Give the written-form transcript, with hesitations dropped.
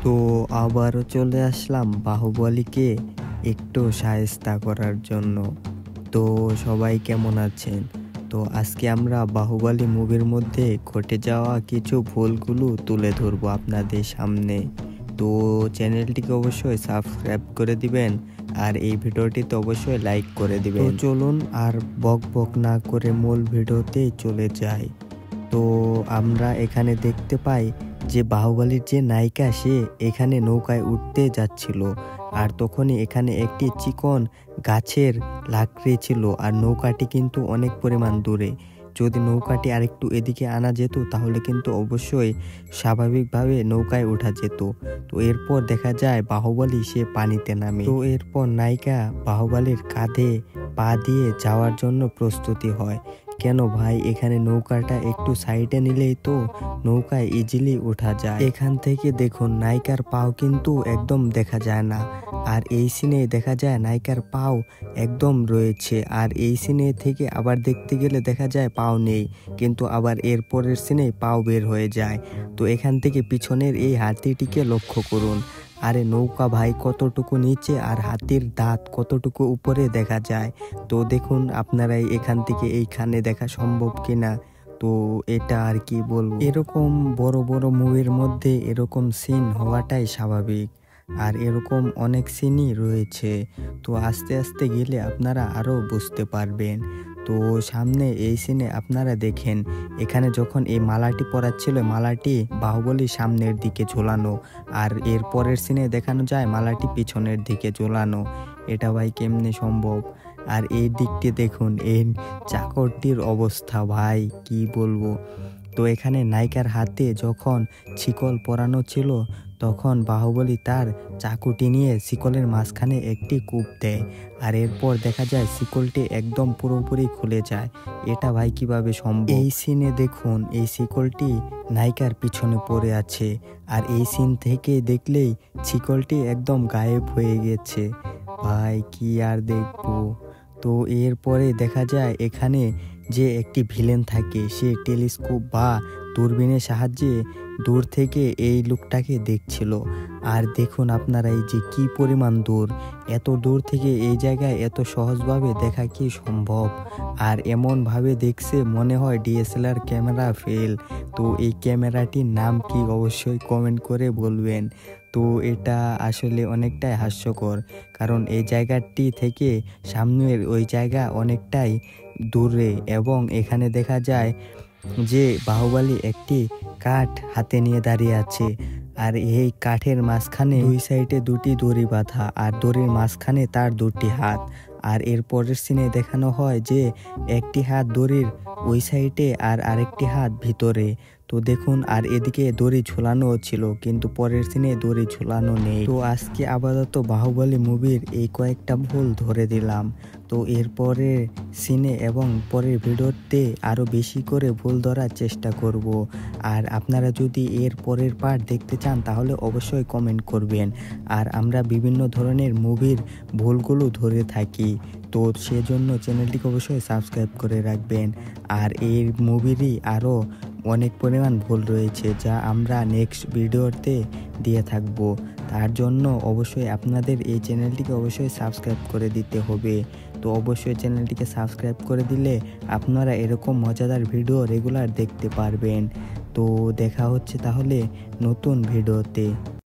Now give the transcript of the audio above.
তো আবারও চলে আসলাম বাহুবলীকে একটু শায়েস্তা করার জন্য। তো সবাই কেমন আছেন? তো আজকে আমরা বাহুবলী মুভির মধ্যে ঘটে যাওয়া কিছু ভুলগুলো তুলে ধরবো আপনাদের সামনে। তো চ্যানেলটিকে অবশ্যই সাবস্ক্রাইব করে দিবেন আর এই ভিডিওটিতে অবশ্যই লাইক করে দিবেন। তো চলুন আর বক বক না করে মূল ভিডিওতে চলে যাই। তো আমরা এখানে দেখতে পাই যে বাহুবলীর যে নায়িকা সে এখানে নৌকায় উঠতে যাচ্ছিল, আর তখনই এখানে একটি চিকন গাছের লাকড়ি ছিল আর নৌকাটি কিন্তু অনেক পরিমাণ দূরে। যদি নৌকাটি আরেকটু এদিকে আনা যেত তাহলে কিন্তু অবশ্যই স্বাভাবিকভাবে নৌকায় ওঠা যেত। তো এরপর দেখা যায় বাহুবলী সে পানিতে নামে। তো এরপর নায়িকা বাহুবলীর কাঁধে পা দিয়ে যাওয়ার জন্য প্রস্তুতি হয়। কেন ভাই, এখানে নৌকাটা একটু সাইডে নিলেই তো নৌকায় ইজিলি ওঠা যায়। এখান থেকে দেখুন নায়িকার পাও কিন্তু একদম দেখা যায় না, আর এই সিনে দেখা যায় নায়িকার পাও একদম রয়েছে, আর এই সিনে থেকে আবার দেখতে গেলে দেখা যায় পাও নেই, কিন্তু আবার এর পরের সিনে পাও বের হয়ে যায়। তো এখান থেকে পিছনের এই হাতিটিকে লক্ষ্য করুন। আরে নৌকা ভাই কতটুকু নিচে আর হাতির দাঁত কতটুকু উপরে দেখা যায়। তো দেখুন আপনারাই এখান থেকে এইখানে দেখা সম্ভব কিনা। তো এটা আর কি বলবো, এরকম বড় বড় মুভির মধ্যে এরকম সিন হওয়াটাই স্বাভাবিক, আর এরকম অনেক সিনই রয়েছে। তো আস্তে আস্তে গেলে আপনারা আরও বুঝতে পারবেন। তো সামনে এই সিনে আপনারা দেখেন এখানে যখন এই মালাটি পরাচ্ছিল, মালাটি বাহুবলী সামনের দিকে ঝোলানো, আর এর পরের সিনে দেখানো যায় মালাটি পিছনের দিকে ঝোলানো। এটা ভাই কেমনে সম্ভব? আর এই দিকটি দেখুন, এই চাকরটির অবস্থা ভাই কি বলবো। তো এখানে নায়িকার হাতে যখন শিকল পরানো ছিল তখন বাহুবলী তার চাকুটি নিয়ে শিকলের মাঝখানে একটি কূপ দেয়, আর এরপর দেখা যায় শিকলটি একদম পুরোপুরি খুলে যায়। এটা ভাই কিভাবে সম্ভব? এই সিনে দেখুন এই শিকলটি নায়িকার পিছনে পড়ে আছে, আর এই সিন থেকে দেখলেই শিকলটি একদম গায়েব হয়ে গেছে। ভাই কি আর দেখবো। তো এরপরে দেখা যায় এখানে যে একটি ভিলেন থাকে সে টেলিস্কোপ বা দূরবীনের সাহায্যে দূর থেকে এই লোকটাকে দেখছিল। আর দেখুন আপনারা এই যে কি পরিমাণ দূর, এত দূর থেকে এই জায়গায় এত সহজভাবে দেখা কি সম্ভব? আর এমনভাবে দেখছে মনে হয় ডিএসএলআর ক্যামেরা ফেল। তো এই ক্যামেরাটির নাম কি অবশ্যই কমেন্ট করে বলবেন। তো এটা আসলে অনেকটাই হাস্যকর, কারণ এই জায়গাটি থেকে সামনের ওই জায়গা অনেকটাই দূরে, এবং এখানে দেখা যায় যে বাহুবলী একটি কাঠ হাতে নিয়ে দাঁড়িয়ে আছে, আর এই কাঠের মাঝখানে দুই সাইডে দুটি দড়ি বাঁধা, আর দড়ির মাঝখানে তার দুটি হাত। আর এর পরের সিনে দেখানো হয় যে একটি হাত দড়ির ওই সাইডে আর আরেকটি হাত ভিতরে। তো দেখুন, আর এদিকে দড়ি ঝুলানো ছিল, কিন্তু পরের সিনে দড়ি ঝুলানো নেই। তো আজকে আপাতত বাহুবলী মুভির এই কয়েকটা ভুল ধরে দিলাম। তো এরপরে সিনে এবং পরের ভিডিওতে আরও বেশি করে ভুল ধরার চেষ্টা করব। আর আপনারা যদি এর পরের পার্ট দেখতে চান তাহলে অবশ্যই কমেন্ট করবেন। আর আমরা বিভিন্ন ধরনের মুভির ভুলগুলো ধরে থাকি, তো সেজন্য চ্যানেলটিকে অবশ্যই সাবস্ক্রাইব করে রাখবেন। আর এই মুভিরই আরও অনেক পরিমাণ ভুল রয়েছে যা আমরা নেক্সট ভিডিওতে দিয়ে থাকব। তার জন্য অবশ্যই আপনাদের এই চ্যানেলটিকে অবশ্যই সাবস্ক্রাইব করে দিতে হবে। তো অবশ্যই চ্যানেলটিকে সাবস্ক্রাইব করে দিলে আপনারা এরকম মজাদার ভিডিও রেগুলার দেখতে পারবেন। তো দেখা হচ্ছে তাহলে নতুন ভিডিওতে।